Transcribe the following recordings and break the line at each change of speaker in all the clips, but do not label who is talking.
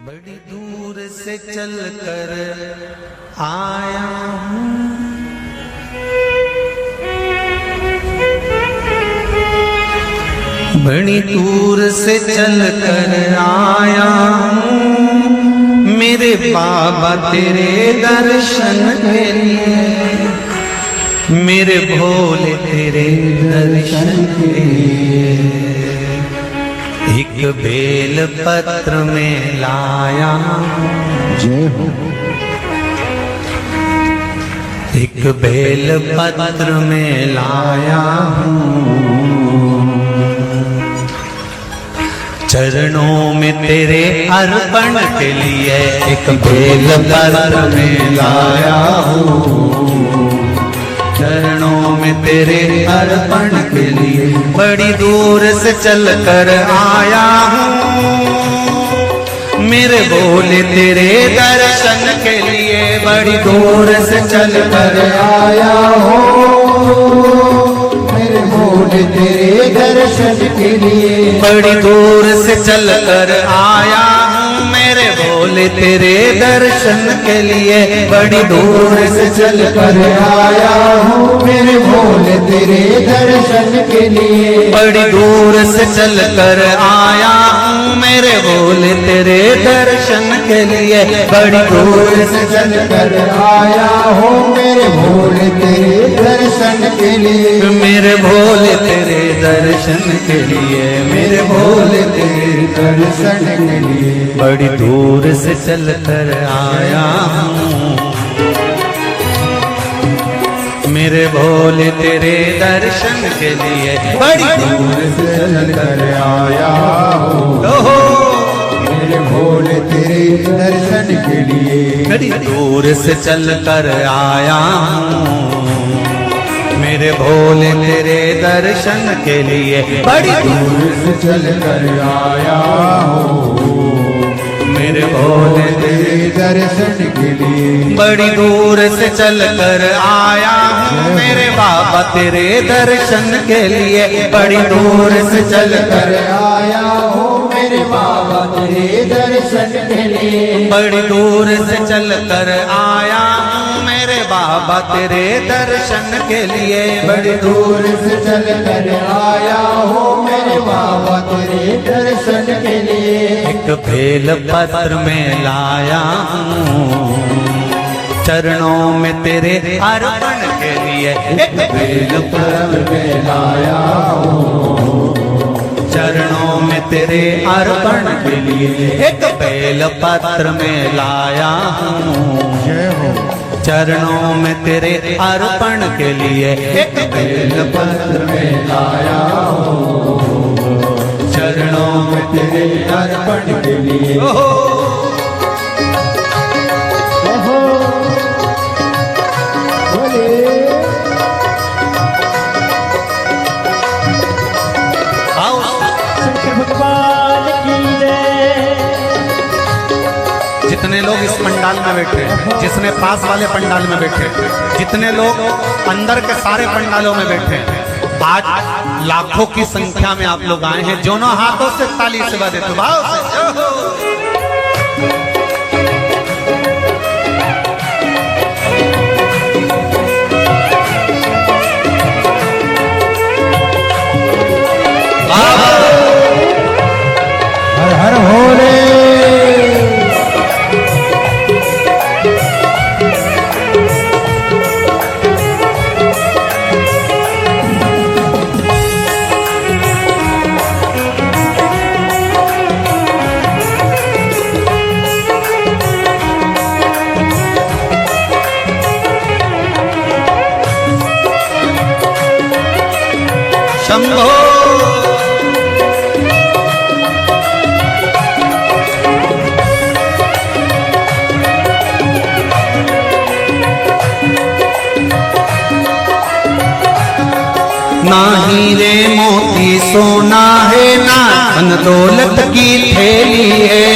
बड़ी दूर से चल कर आया हूँ, बड़ी दूर से चल कर आया हूँ, मेरे बाबा तेरे दर्शन के लिए, मेरे भोले तेरे दर्शन के लिए। एक बेल पत्र में लाया
जय हो।
एक बेल पत्र में लाया हूँ, चरणों में तेरे अर्पण के लिए एक बेल पत्र में लाया हूँ, चरणों में तेरे अर्पण के लिए। बड़ी दूर से चल कर आया हूँ, मेरे भोले तेरे दर्शन के लिए। बड़ी दूर से चल कर आया हूँ,
मेरे भोले तेरे दर्शन के लिए।
बड़ी दूर से चल कर आया हूँ, मेरे भोले तेरे दर्शन के लिए। बड़ी दूर से चल कर
आया हूँ, मेरे भोले तेरे दर्शन के लिए।
बड़ी दूर से चल कर आया हूँ, मेरे भोले तेरे दर्शन के लिए। बड़ी दूर से
चल कर आया हूँ, मेरे भोले तेरे दर्शन के लिए।
मेरे भोले तेरे दर्शन के लिए, मेरे भोले तेरे
दर्शन के लिए।
बड़ी दूर से चल कर आया हूँ, मेरे भोले तेरे दर्शन के लिए। बड़ी दूर
से चल कर आया हूँ, मेरे भोले तेरे दर्शन के लिए।
बड़ी दूर से चल कर आया हूँ, मेरे भोले तेरे दर्शन के लिए। बड़ी
दूर से चल कर आया हूँ,
मेरे भोले
तेरे दर्शन के लिए।
बड़ी दूर से चल कर आया हूँ, मेरे बाबा तेरे दर्शन के लिए। बड़ी दूर से चल कर
आया हूँ, मेरे बाबा तेरे दर्शन के लिए।
बड़ी दूर से चल कर आया हूँ, मेरे बाबा तेरे दर्शन के लिए।
बड़ी दूर से चल कर आया हूँ, मेरे बाबा तेरे दर्शन के लिए।
एक बेल पत्र में लाया हूँ, चरणों में तेरे अर्पण के लिए। एक बेल
पत्र में लाया हूँ,
चरणों में तेरे अर्पण के लिए। एक बेल पत्र में लाया हूँ,
जय हो।
चरणों में तेरे अर्पण के लिए। एक बेल
पत्र में लाया हूँ,
चरणों में
तेरे अर्पण के लिए।
भगवान की जय।
जितने लोग इस पंडाल में बैठे, जितने पास वाले पंडाल में बैठे, जितने लोग अंदर के सारे पंडालों में बैठे, आज लाखों की संख्या में आप लोग आए हैं। दोनों हाथों से ताली से बजाते तो भाव से।
हर हर भोले।
शंभो ना हीरे मोती सोना है, ना धन दौलत की थैली है।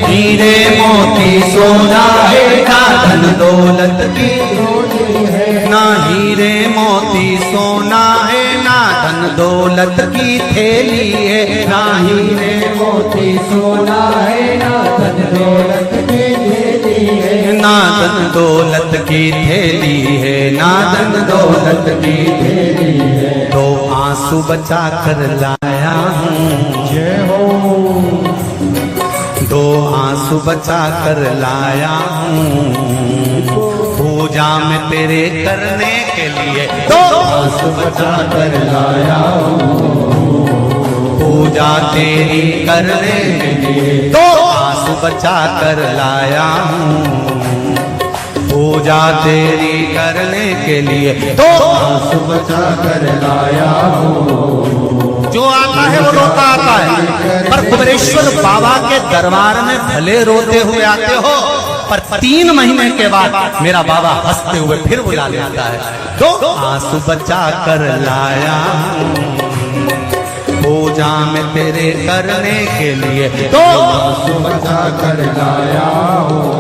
हीरे मोती सोना है, ना धन दौलत की थैली है। ना हीरे मोती सोना है, ना धन दौलत की थैली है। ना हीरे
मोती सोना है, ना धन दौलत
दौलत की थैली है, ना धन दौलत की थैली है, तो आंसू बचा कर लाया हूँ।
जय हो।
दो आंसू बचा कर लाया हूँ, पूजा में तेरे करने के लिए दो आंसू बचा कर लाया हूँ, पूजा तेरी करने के लिए दो आंसू बचा कर लाया हूँ, पूजा तेरी करने के लिए दो आंसू बचा कर लाया हूँ। जो आता है वो रोता आता है, पर कुबेरेश्वर बाबा के दरबार में भले रोते हुए आते हो, पर 3 महीने के बाद मेरा बाबा हंसते हुए फिर बुला लेता है। दो आंसू बचा कर लाया हूँ, पूजा में तेरे करने के लिए दो आंसू बचा कर लाया हूँ,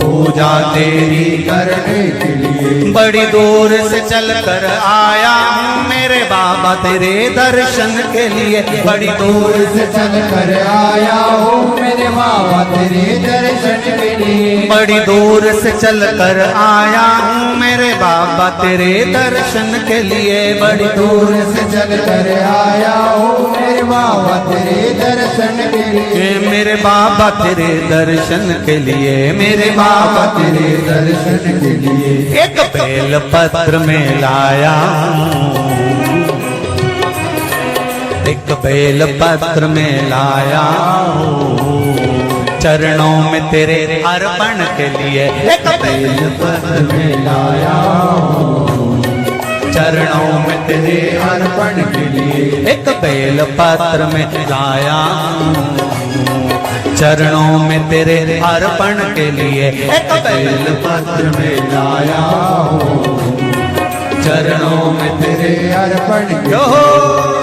पूजा तेरी करने के लिए। बड़ी दूर से चल कर आया हूँ मेरे बाबा तेरे दर्शन के लिए, बड़ी दूर
से चल कर आया हूँ मेरे बाबा तेरे दर्शन के लिए,
बड़ी दूर से चल कर आया हूँ मेरे बाबा तेरे दर्शन के लिए, बड़ी
दूर से चल कर आया हूँ मेरे बाबा तेरे दर्शन के लिए,
मेरे बाबा तेरे दर्शन के लिए, मेरे
बाबा तेरे दर्शन के लिए।
एक बेल पत्र में लाया हूँ, एक बेल पत्र में लाया हूँ, चरणों में तेरे अर्पण के लिए, एक बेल पत्र में लाया हूँ, चरणों में तेरे अर्पण के लिए, एक बेल पत्र में लाया हूँ, चरणों में तेरे अर्पण के लिए, एक बेल पत्र में लाया हूँ, चरणों में तेरे
अर्पण के
लिए।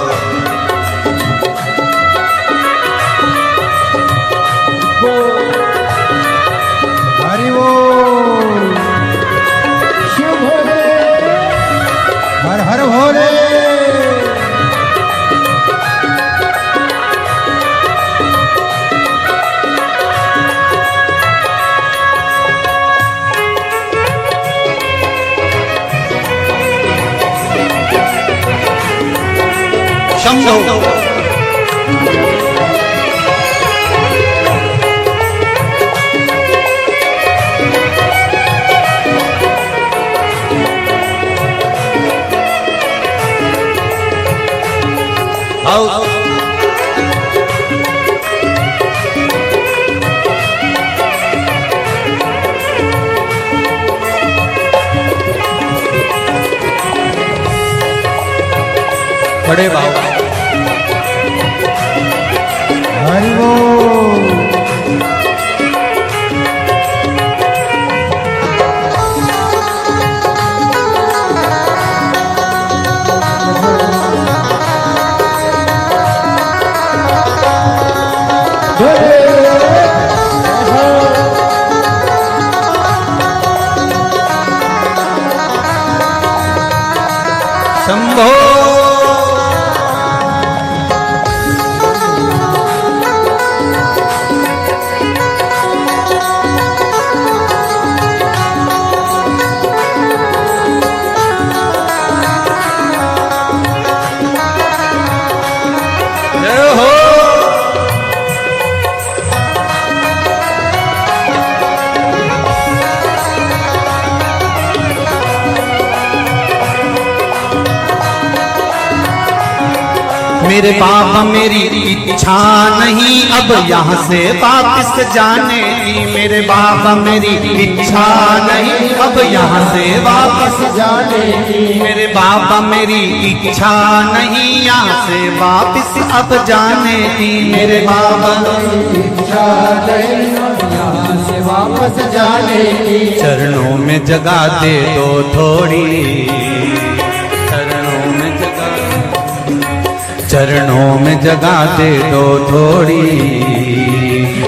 हरि बोल। शिव भोले, हर हर भोले।
शंभो बड़े बाबा
हरि बोल।
शंभो मेरे बाबा मेरी इच्छा नहीं अब यहाँ से वापस जाने की, मेरे बाबा मेरी इच्छा नहीं अब यहाँ से वापस
जाने की,
मेरे बाबा मेरी इच्छा नहीं यहाँ से वापस अब जाने की, मेरे बाबा
इच्छा नहीं यहाँ से वापस जाने की,
चरणों में जगह दे दो थोड़ी, चरणों में जगह, चरणों में जगह दे दो थोड़ी,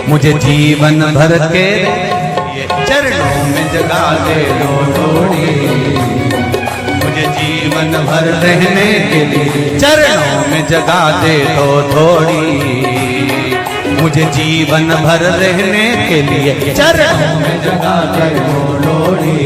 मुझे जीवन भर के चरणों में जगह दे दो थोड़ी, मुझे जीवन भर रहने के लिए चरणों में जगह दे दो थोड़ी, मुझे जीवन भर रहने के लिए चरणों में
जगा कर वो लोड़ी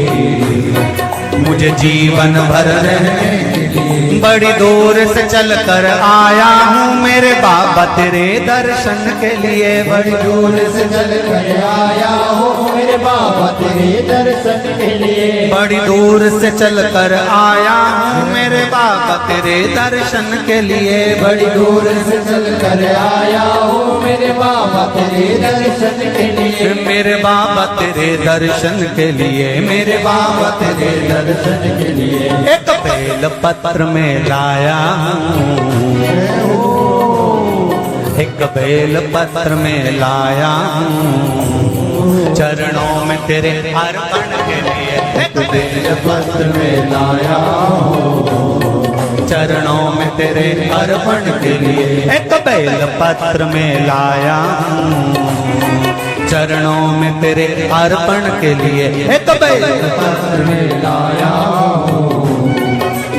मुझे जीवन भर रहने
के लिए
बड़ी दूर से चल कर आया हूँ मेरे बाबा तेरे दर्शन के लिए बड़ी दूर से
चल कर आया हो मेरे बाबा तेरे दर्शन के लिए
बड़ी दूर से चल कर आया हूँ मेरे बाबा तेरे दर्शन के लिए
बड़ी दूर से चल कर आया हो मेरे बाबा तेरे दर्शन के लिए
मेरे बाबा तेरे दर्शन के लिए मेरे बाबा तेरे
दर्शन के लिए
एक बेल पत्र में लाया हूँ एक बेल पत्र में लाया हूँ चरणों में तेरे अर्पण के लिए एक बेल
पत्र में लाया हो
चरणों में तेरे अर्पण के लिए एक बेल पत्र में लाया हूँ चरणों में तेरे अर्पण के लिए एक बेल
पत्र में लाया हो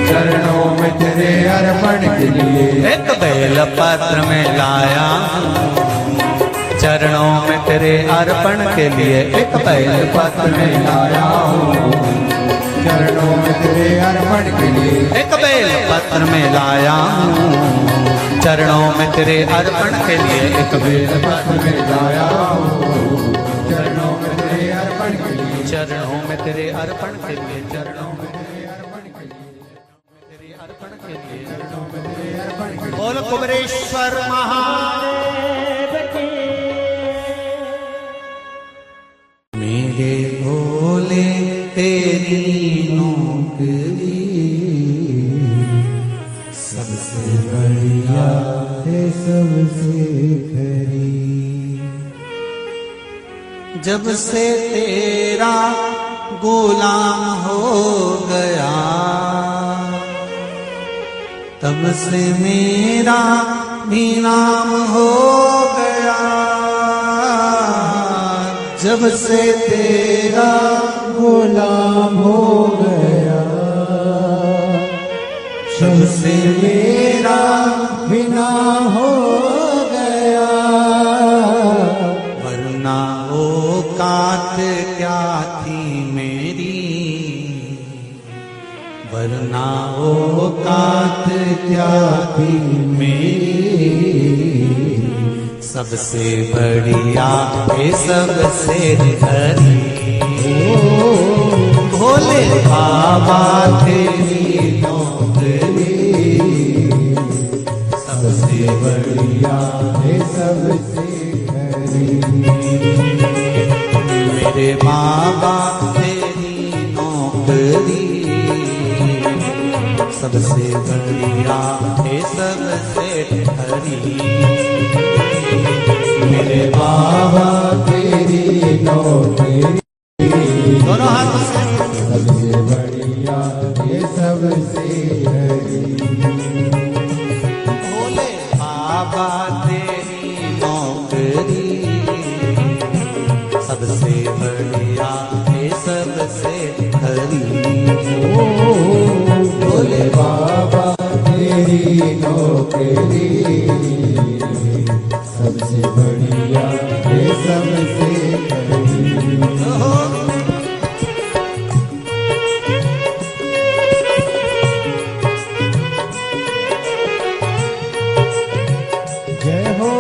चरणों में तेरे अर्पण के लिए
एक बेल पत्र में लाया चरणों में तेरे अर्पण के लिए एक बेल
पत्र में लाया हो चरणों में तेरे अर्पण के लिए
एक बेल पत्र में लाया चरणों में तेरे अर्पण के लिए एक बेल
पत्र में लाया हो चरणों में तेरे अर्पण के लिए
चरणों में तेरे अर्पण के लिए चरणों में तेरे अर्पण के लिए बोल कुबरेश्वर महादेव की मेरे भोले तेरी नौकरी
सबसे बढ़िया है सबसे खरी
जब से तेरा गुलाम हो गया तब से मेरा भी नाम हो गया जब से तेरा
गुलाम हो गया
जब से
मेरा बिना हो गया
वरना औकात क्या थी मेरी वरना औकात
क्या थी
मेरी सबसे बढ़िया है सबसे हरी भोले बाबा तेरी नौकरी सबसे बढ़िया
है सबसे खरी
मेरे बाबा तेरी नौकरी सबसे बढ़िया है सबसे हरी मेरे
बाबा तेरी नौकरी
दोनों हाथों से
सबसे बढ़िया है सबसे हरी
भोले बाबा तेरी नौकरी सबसे बढ़िया है सबसे हरी
भोले बाबा तेरी नौकरी सबसे बढ़िया है सबसे खरी जय हो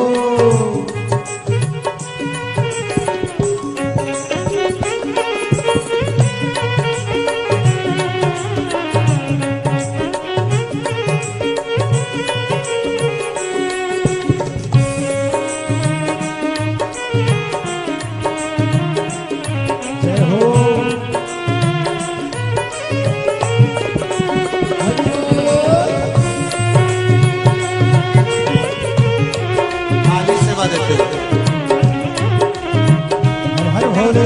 जय हो
खाली सेवा देते हो।
हर भोले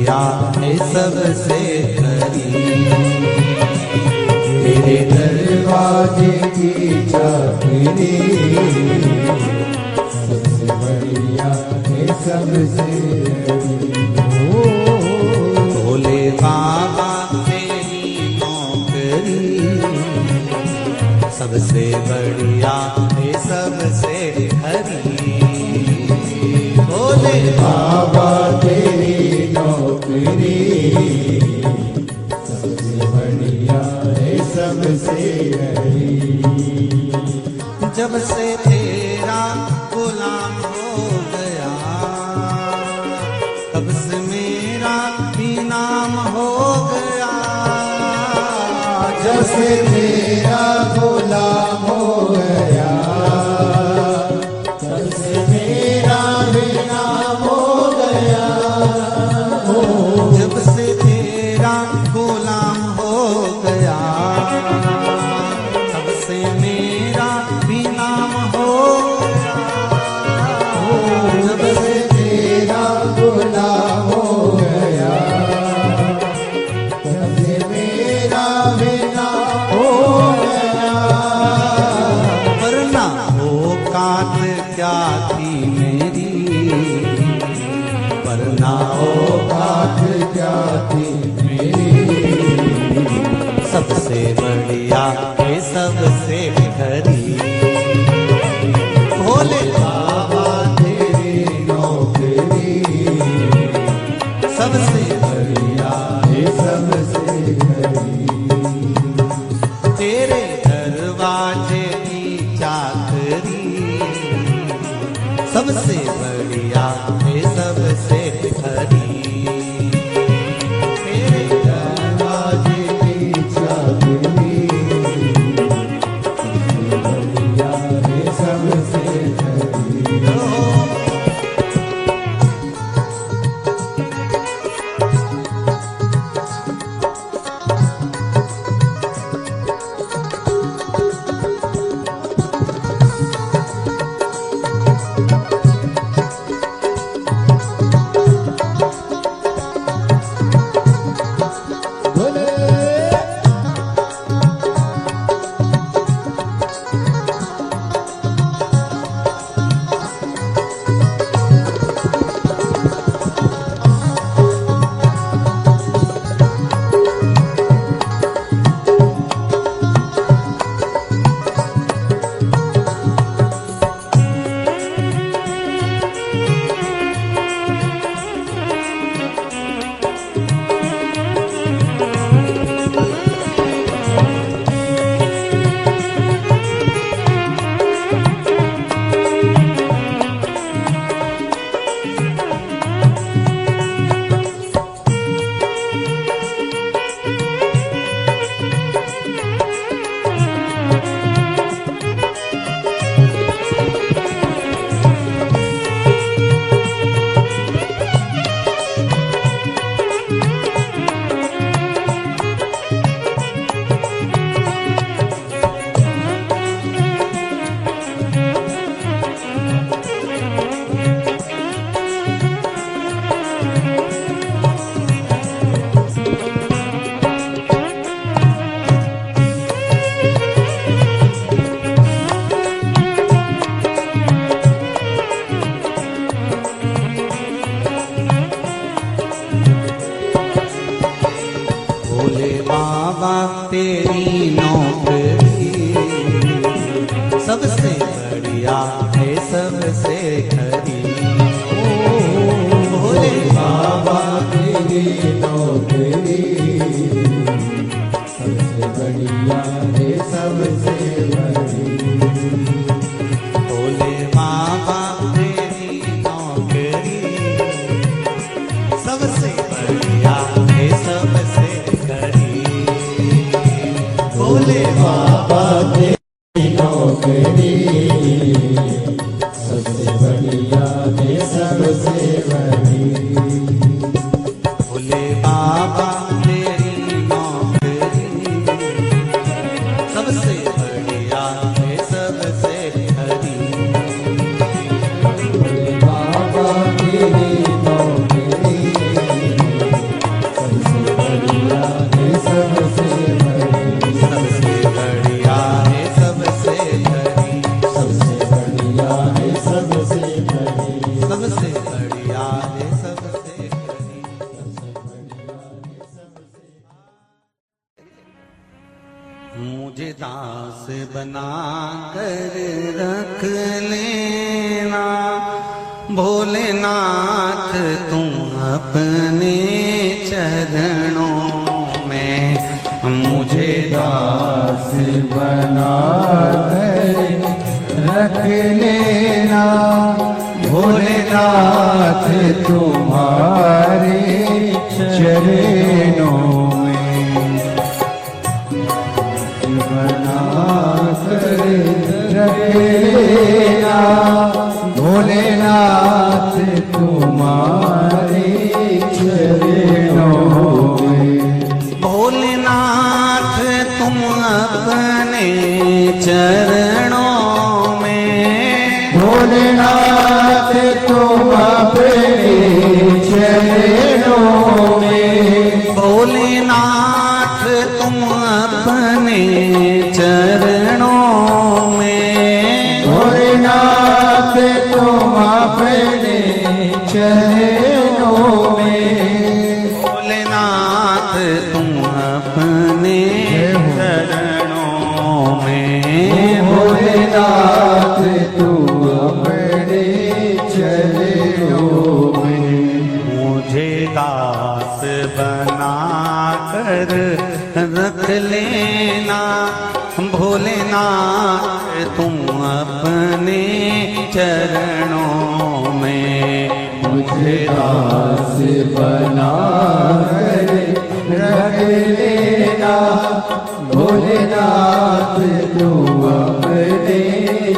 बढ़िया है सबसे खरी।
तेरे दरवाजे की चाबी सबसे बढ़िया है सबसे
भोले बाबा तेरी नौकरी सबसे बढ़िया है सबसे खरी। भोले
बाबा तेरी नौकरी सबसे बढ़िया है सबसे बड़ी।
जब से तेरा गुलाम हो गया तब से मेरा भी नाम हो गया।
जब से तेरा गुलाम हो गया तब से मेरा भी नाम हो गया।
जब से तेरा गुलाम हो गया तब से मेरा भी नाम हो गया।
जब से तेरा गुलाम हो गया तब से मेरा भी नाम हो गया।
वरना औकात क्या थी मेरी, वरना
औकात क्या थी मेरी,
सबसे बढ़िया है सबसे खरी। भोले
बाबा तेरी नौकरी
सबसे
बढ़िया है सबसे बड़ी।
तेरे दरवाजे की चाकरी सबसे बढ़िया है सबसे खरी। तेरे
दरवाजे की चाबी सबसे बढ़िया है सबसे बड़ी।
भोले बाबा तेरी नौकरी सबसे बढ़िया है सबसे खरी। भोले
बाबा तेरी नौकरी सबसे बढ़िया है सबसे बड़ी।
भोले बाबा तेरी नौकरी सबसे बढ़िया है सबसे खरी। भोले
बाबा तेरी नौकरी सबसे बढ़िया है सबसे बड़ी।
भोले बाबा तेरी नौकरी सबसे बढ़िया है सबसे खरी।
बाबा तेरी नौकरी
बना कर रख लेना भोलेनाथ तुम अपने चरणों में मुझे
दास बना कर रख लेना भोलेनाथ तुम्हारे चरणों में बना कर रख लेना भोलेनाथ तुम्हारे चरणों में
भोलेनाथ तुम अपने चरणों में
भोलेनाथ तुम अपने चरणों में
भोलेनाथ तुम अपने चरणों में
भोलेनाथ तुम अपने चरणों में
भोलेनाथ तुम अपने चरणों में
भोलेनाथ तुम अपने चरणों में
मुझे दास बना कर रख लेना भोलेनाथ तुम अपने चरणों में
मुझे दास बना कर रख लेना भोलेनाथ तुम अपने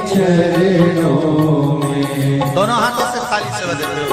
चरणों में
दोनों हाथों से थाली से बजाते हो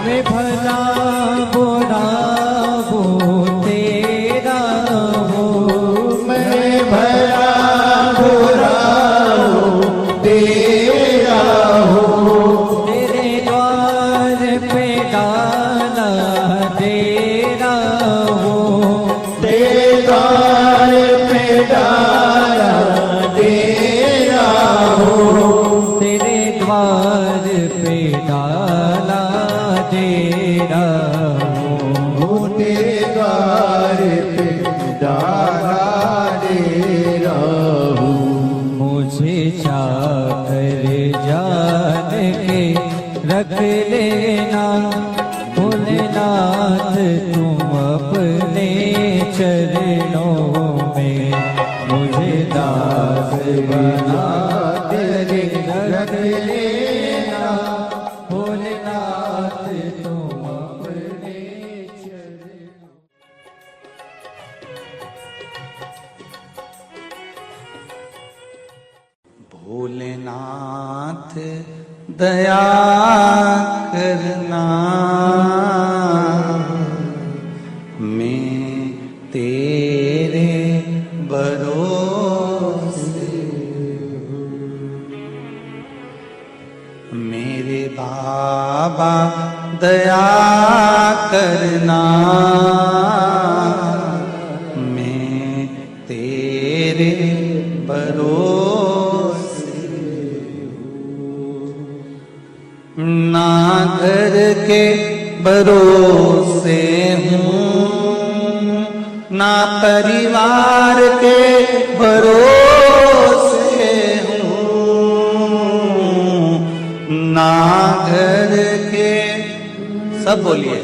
मैं भला बुरा वो तेरा हो
मैं भला बुरा हूँ तेरा हूँ
तेरे द्वार पे डाला तेरा हो
तेरे द्वार पे डाला तेरा हूँ
तेरे द्वार पे डाला तेरा हो
तेरे द्वार पे डाला तेरा हूँ
मुझे चाकर जान के रख लेना भोलेनाथ तुम अपने चरणों में मुझे दास बना
तेरे रख लेना
भोलेनाथ तुम अपने चरणों
भोलेनाथ दया करना मैं तेरे भरोसे मेरे बाबा दया करना मैं तेरे भरोसे ना घर के भरोसे हूँ ना परिवार के भरोसे हूँ, ना घर के, सब बोलिए,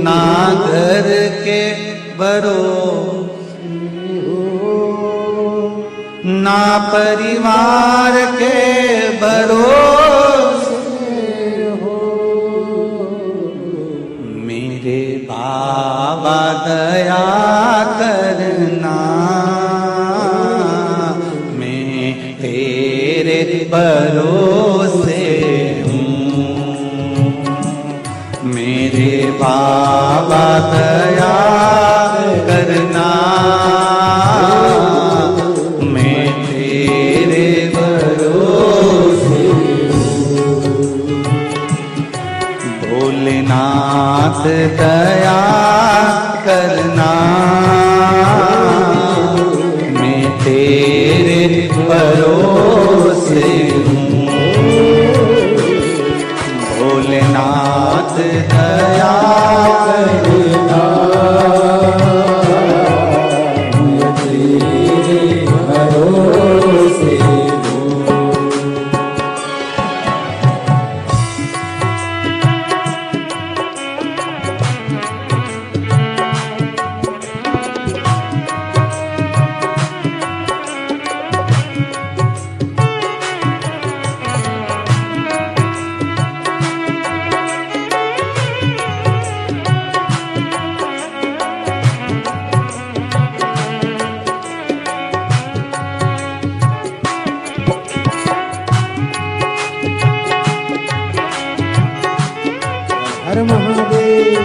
ना घर के भरोसे, ना परिवार के भरोसे हो। मेरे बाबा दया करना, मैं तेरे भरोसे हूँ। मेरे बाबा दया करना, मैं तेरे भरोसे हूँ। भोलेनाथ दया करना, मैं तेरे भरोसे हूँ। भोलेनाथ दया करना, मैं तेरे भरोसे हूँ।
हर महादेव।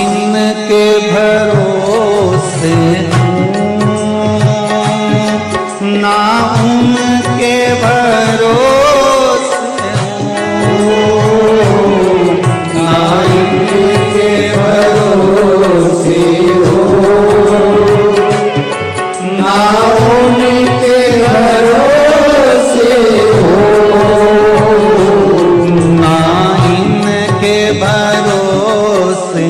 इनके भरोसे ना उनके भरोसे ना इनके भरोसे ना उनके भरोसे ना इनके भरोसे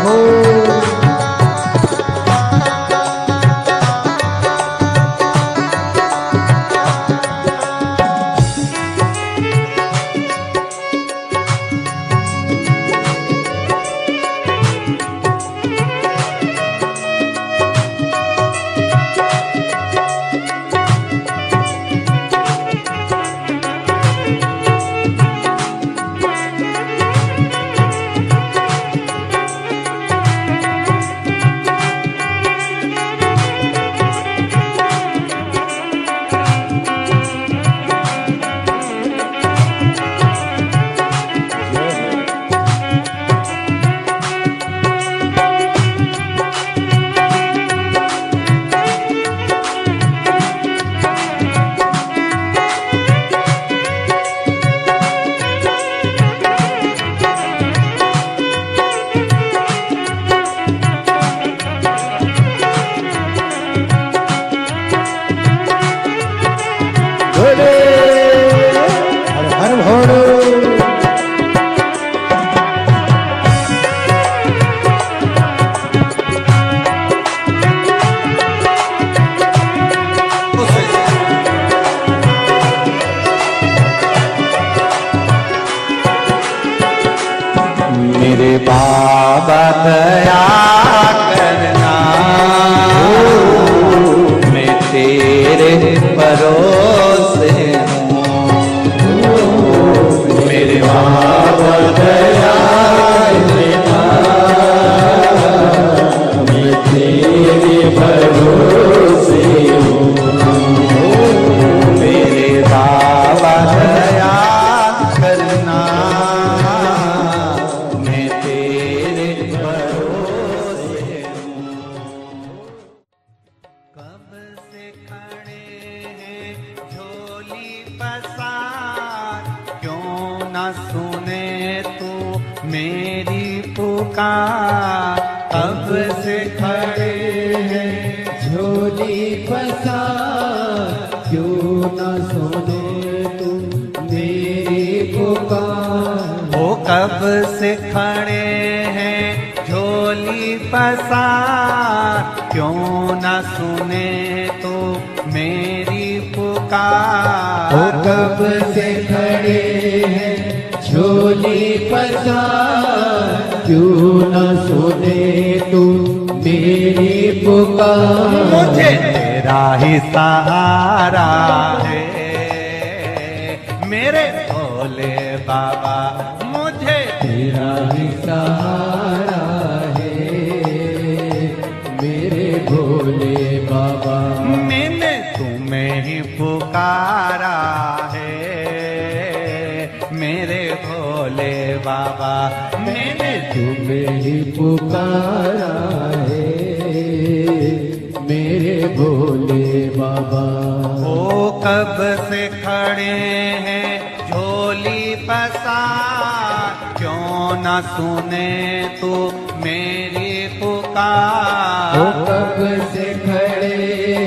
हो हर हर भोले
मेरे बाबा दया करना, मैं तेरे भरोसे हूँ। मेरे बाबा दया करना, मैं तेरे भरोसे हूँ। मेरे बाबा दया करना, मैं तेरे भरोसे हूँ। कब से खड़े हैं झोली पसार, क्यों न सुने तू मेरी पुकार। कब से खड़े हैं
झोली पसार, क्यों न सुने तू मेरी पुकार।
वो कब से खड़े हैं झोली पसार, क्यों न सुने तो मेरी पुकार।
वो कब से खड़े हैं झोली पसार, क्यों न सुने तू मेरी पुकार।
मुझे तेरा ही सहारा है मेरे भोले बाबा, मुझे
तेरा ही सहारा है मेरे भोले बाबा।
मैंने तुम्हें ही पुकारा है मेरे भोले बाबा। मैंने
तुम्हें ही पुकारा है मेरे भोले बाबा।
ओ कब से खड़े हैं झोली पसार, क्यों न सुने तू मेरी पुकार।
वो कब से खड़े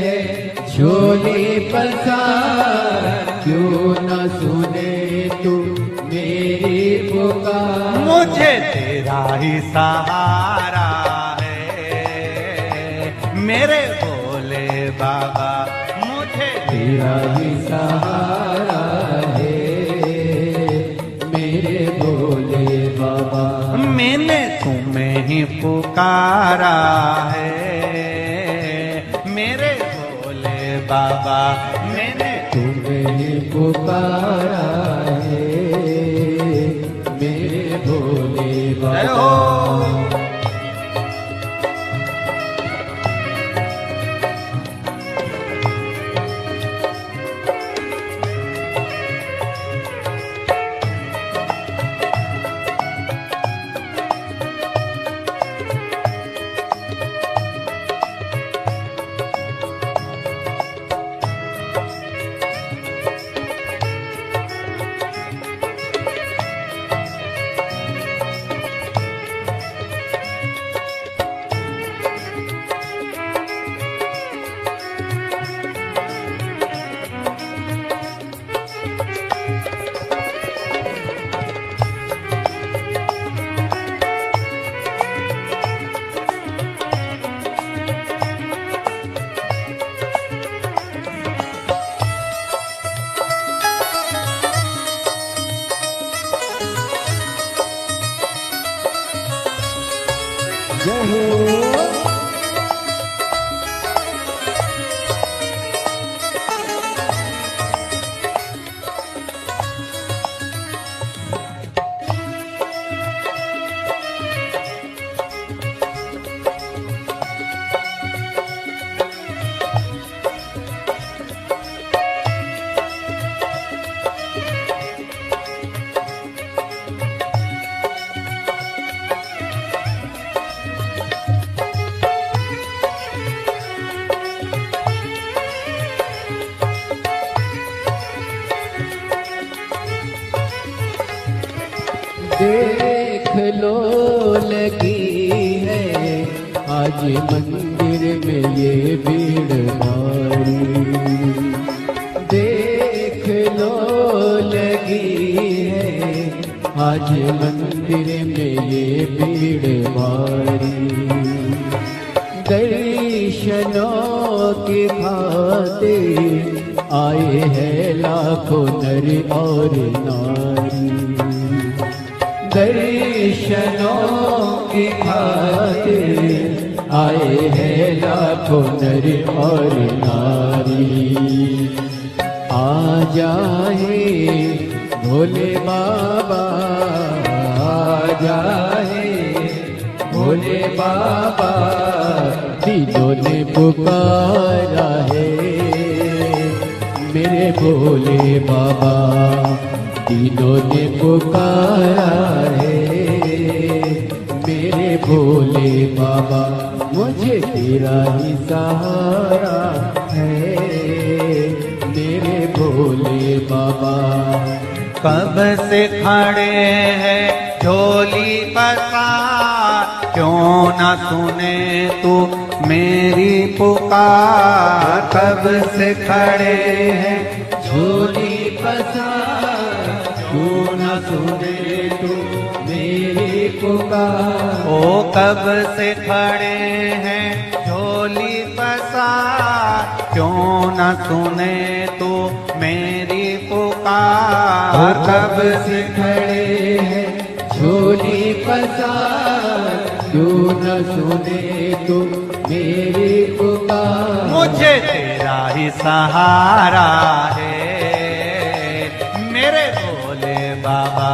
हैं झोली पसार, क्यों न सुने तू मेरी पुकार।
मुझे तेरा ही सहारा है मेरे भोले बाबा, मुझे
तेरा ही सहारा है मेरे भोले बाबा।
मैंने तुम्हें ही पुकारा है मेरे भोले बाबा। मैंने
तुम्हें ही पुकारा है मेरे भोले
जय
बाबा।
हो।
जय हो। देख लो लगी है आज मंदिर में ये भीड़ भारी। देख लो लगी है आज मंदिर में ये भीड़ भारी। दर्शनों की खातिर आए हैं लाखों नर और नारी। दर्शनों की खातिर आए हैं लाखों नर और नारी। आ जाए भोले बाबा, आ जाए भोले बाबा, दिलों ने पुकारा है मेरे भोले बाबा। दिलों ने पुकारा है मेरे भोले बाबा। मुझे तेरा ही सहारा है मेरे भोले बाबा।
कब से खड़े हैं झोली पसार, क्यों न सुने तू मेरी पुकार। कब से खड़े हैं झोली पसार, क्यों न सुने तू मेरी पुकार। ओ कब से खड़े हैं झोली पसार, क्यों न सुने तू मेरी पुकार।
कब से खड़े हैं झोली पसार, क्यों न सुने तू मेरी पुकार।
मुझे तेरा ही सहारा है मेरे भोले बाबा।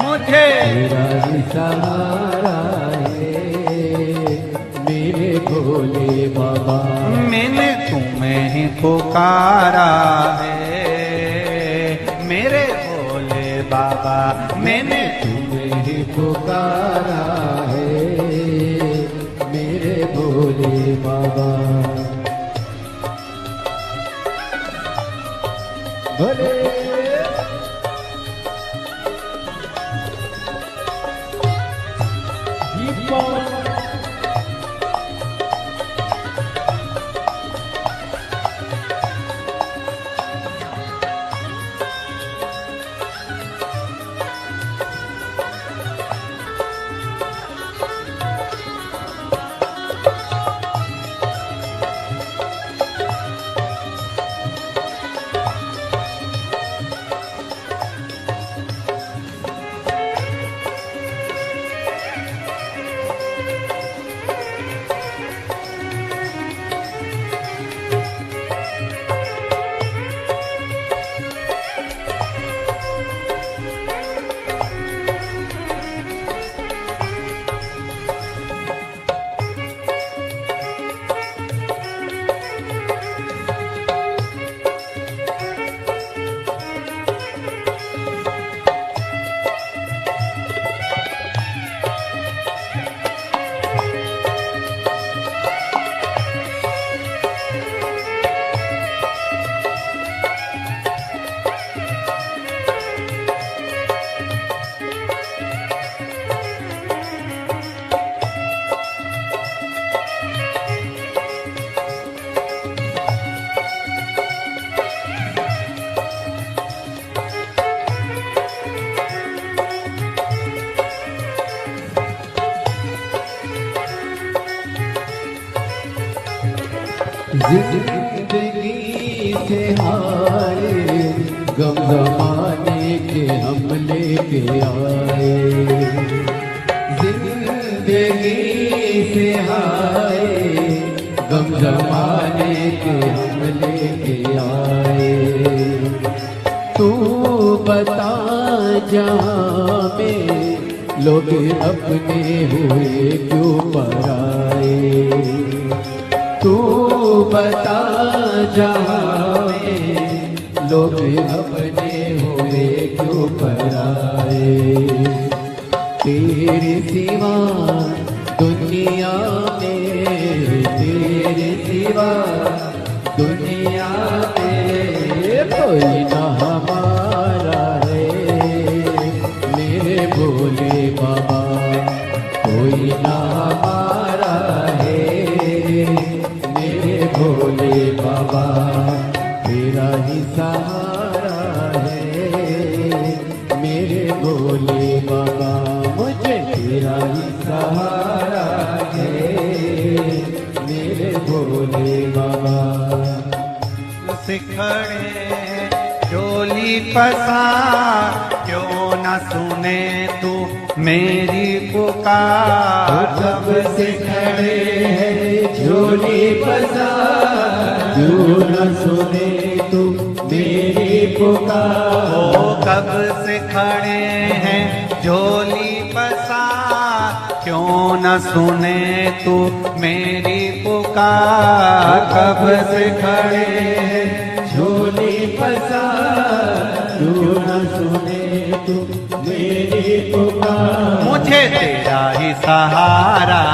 मुझे
तेरा ही सहारा है मेरे भोले बाबा।
मैंने तुम्हें ही पुकारा है मेरे भोले बाबा। मैंने
तुम्हें ही पुकारा है मेरे भोले बाबा। भोले जिंदगी से हारे गम जमाने के हम लेके आए। जिंदगी से आए, गम जमाने के हम लेके आए। तू बता जहाँ में लोग अपने हुए क्यों पराए। तू बता जहाँ में लोग अपने हुए क्यों पराए। तेरे सिवा दुनिया में, तेरे सिवा दुनिया में कोई ना हमारा है मेरे भोले बाबा, कोई ना हमारा है मेरे भोले बाबा। तेरा ही सहारा है मेरे भोले बाबा, मुझे तेरा ही सहारा है मेरे भोले बाबा।
सिखड़े डोली पसार, क्यों न सुने तू मेरी पुकार।
कब से खड़े हैं झोली पसार, क्यों न सुने तू मेरी पुकार।
ओ कब से खड़े हैं झोली पसार, क्यों न सुने तू मेरी पुकार।
कब से खड़े हैं झोली पसार, क्यों न सुने तू मेरी पुकार।
मुझे तेरा ही सहारा